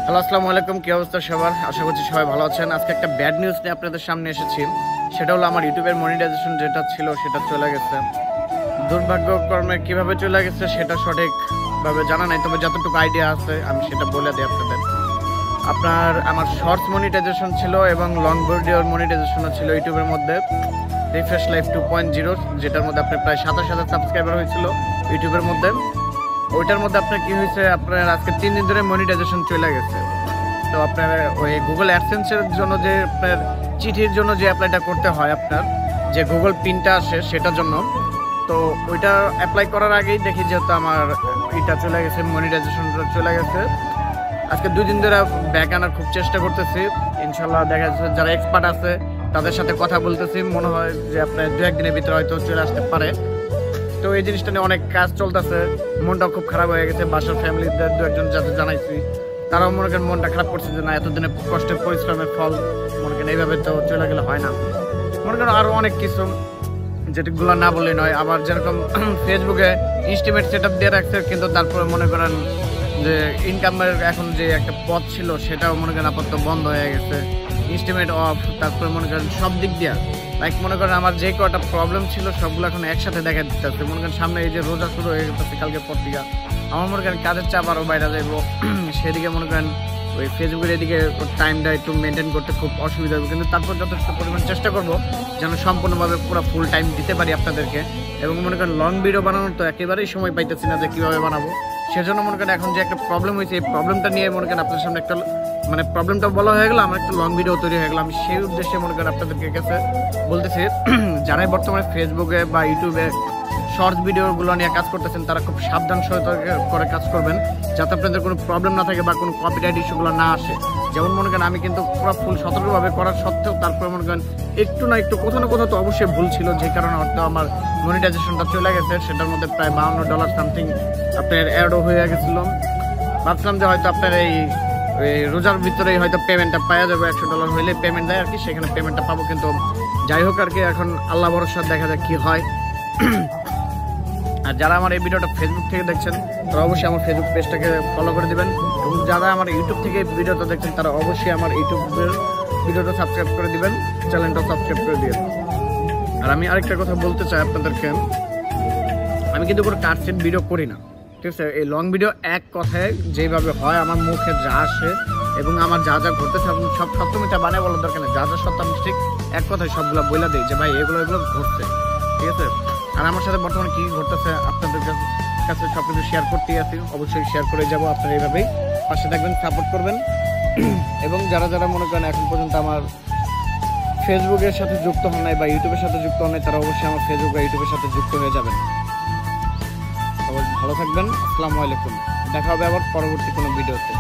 Hello, আসসালামু আলাইকুম। কি অবস্থা সবার? আশা করছি সবাই ভালো আছেন। আজকে একটা ব্যাড নিউজ নিয়ে আপনাদের সামনে এসেছি। সেটা হলো আমার ইউটিউবের মনিটাইজেশন যেটা ছিল সেটা চলে গেছে। দুর্ভাগ্যক্রমে কিভাবে চলে গেছে সেটা সঠিকভাবে জানা নাই, তবে যতটুকু আইডিয়া আছে আমি সেটা বলে দিই আপনাদের। আমার শর্টস মনিটাইজেশন ছিল এবং লং ভিডিওর মনিটাইজেশনও ছিল ইউটিউবের মধ্যে। রিফ্রেশ লাইফ 2.0 যেটার মধ্যে আপনার প্রায় 27,000 সাবস্ক্রাইবার হয়েছিল ইউটিউবের মধ্যে। ওইটার মধ্যে আপনার কি হয়েছে, আপনার আজকে 3 দিন ধরে মনিটাইজেশন চলে গেছে। তো আপনার ওই গুগল অ্যাডসেন্সের জন্য যে আপনার চিঠির জন্য যে অ্যাপ্লাইটা করতে হয়, আপনার যে গুগল পিনটা আসে সেটার জন্য, তো ওইটা অ্যাপ্লাই করার আগেই দেখি যেহেতু আমার এটা চলে গেছে, মনিটাইজেশনটা চলে গেছে। আজকে 2 দিন ধরে ব্যাক আনার খুব চেষ্টা করতেছি। ইনশাল্লাহ দেখা যাচ্ছে যারা এক্সপার্ট আছে তাদের সাথে কথা বলতেছি, মনে হয় যে আপনার 2-1 দিনের ভিতরে হয়তো চলে আসতে পারে। তো এই জিনিসটা নিয়ে অনেক কাজ চলতেছে, মনটাও খুব খারাপ হয়ে গেছে। বাসার ফ্যামিলিদের 2-1 যাদের জানাইছি তারাও মনে করেন মনটা খারাপ করছে যে না, এতদিনের কষ্টের পরিশ্রমের ফল মনে করেন এইভাবে তো চলে গেলে হয় না। মনে করেন আরও অনেক কিছু যেগুলো না বললে নয়। আবার যেরকম ফেসবুকে ইনস্টিমেট সেট আপ দিয়ে রাখছে, কিন্তু তারপরে মনে করেন যে ইনকামের এখন যে একটা পথ ছিল সেটাও মনে করেন আপাতত বন্ধ হয়ে গেছে, ইনস্টিমেট অফ। তারপরে মনে করেন সব দিক দিয়ে লাইক মনে করেন আমার যে কটা প্রবলেম ছিল সবগুলো এখন একসাথে দেখা দিতেছে। মনে করেন সামনে এই যে রোজা শুরু হয়ে গেছে কালকে পর থেকে, আমার মনে করেন কাজের চাপ আরও বাইরে যাইবো। সেদিকে মনে করেন ওই ফেসবুকের এদিকে টাইমটা একটু মেনটেন করতে খুব অসুবিধা হবে, কিন্তু তারপর যথেষ্ট পরিমাণ চেষ্টা করবো যেন সম্পূর্ণভাবে পুরো ফুল টাইম দিতে পারি আপনাদেরকে। এবং মনে করেন লং ভিডিও বানানোর তো একেবারেই সময় পাইতেছি না যে কীভাবে বানাবো। সেজন্য মনে করেন এখন যে একটা প্রবলেম হয়েছে, এই প্রবলেমটা নিয়ে মনে করেন আপনাদের সামনে একটা মানে প্রবলেমটা বলা হয়ে গেলো, আমার একটা লং ভিডিও তৈরি হয়ে গেলো। আমি সেই উদ্দেশ্যে মনে করেন আপনাদেরকে কাছে বলতেছি, যারাই বর্তমানে ফেসবুকে বা ইউটিউবে শর্টস ভিডিওগুলো নিয়ে কাজ করতেছেন তারা খুব সাবধান করে কাজ করবেন, যাতে আপনাদের কোনো প্রবলেম না থাকে বা কোনো কপিরাইট ইস্যুগুলো না আসে। যেমন মনে করেন আমি কিন্তু পুরো ফুল সতর্কভাবে করার সত্ত্বেও তারপরে মনে করেন একটু না একটু কোথাও না কোথাও তো অবশ্যই ভুল ছিল, যে কারণে হয়তো আমার মনিটাইজেশনটা চলে গেছে। সেটার মধ্যে প্রায় $52 সামথিং আপনার অ্যাডও হয়ে গেছিলো। ভাবছিলাম যে হয়তো আপনার এই রোজার ভিতরেই হয়তো পেমেন্টটা পাওয়া যাবে, $100 হইলে পেমেন্ট দেয় আর কি, সেখানে পেমেন্টটা পাবো। কিন্তু যাই হোক আর কি, এখন আল্লাহ ভরসা, দেখা যাক কি হয়। আর যারা আমার এই ভিডিওটা ফেসবুক থেকে দেখছেন তারা অবশ্যই আমার ফেসবুক পেজটাকে ফলো করে দিবেন, এবং যারা আমার ইউটিউব থেকে ভিডিওটা দেখছেন তারা অবশ্যই আমার ইউটিউবের ভিডিওটা সাবস্ক্রাইব করে দিবেন, চ্যানেলটা সাবস্ক্রাইব করে দিবেন। আর আমি আরেকটা কথা বলতে চাই আপনাদেরকে, আমি কিন্তু কোনো কাটসেট ভিডিও করি না, ঠিক আছে? এই লং ভিডিও এক কথায় যেভাবে হয় আমার মুখে যা আসে এবং আমার যা যা ঘটতেছে সব সপ্তমীটা বানিয়ে বলার দরকার নেই, যা যা সত্য আমি ঠিক এক কথায় সবগুলো বলে দিই যে ভাই এগুলো ঘটছে, ঠিক আছে? আর আমার সাথে বর্তমানে কী ঘটতেছে আপনাদের কাছে সব কিছু শেয়ার করতেই আছি, অবশ্যই শেয়ার করে যাবো। আপনারা এইভাবেই পাশে থাকবেন, সাপোর্ট করবেন। এবং যারা যারা মনে করেন এখন পর্যন্ত আমার ফেসবুকের সাথে যুক্ত হন নাই বা ইউটিউবের সাথে যুক্ত হন নাই, তারা অবশ্যই আমার ফেসবুক বা ইউটিউবের সাথে যুক্ত হয়ে যাবেন। সবাই ভালো থাকবেন। আসসালামু আলাইকুম। দেখা হবে আবার পরবর্তী কোনো ভিডিওতে।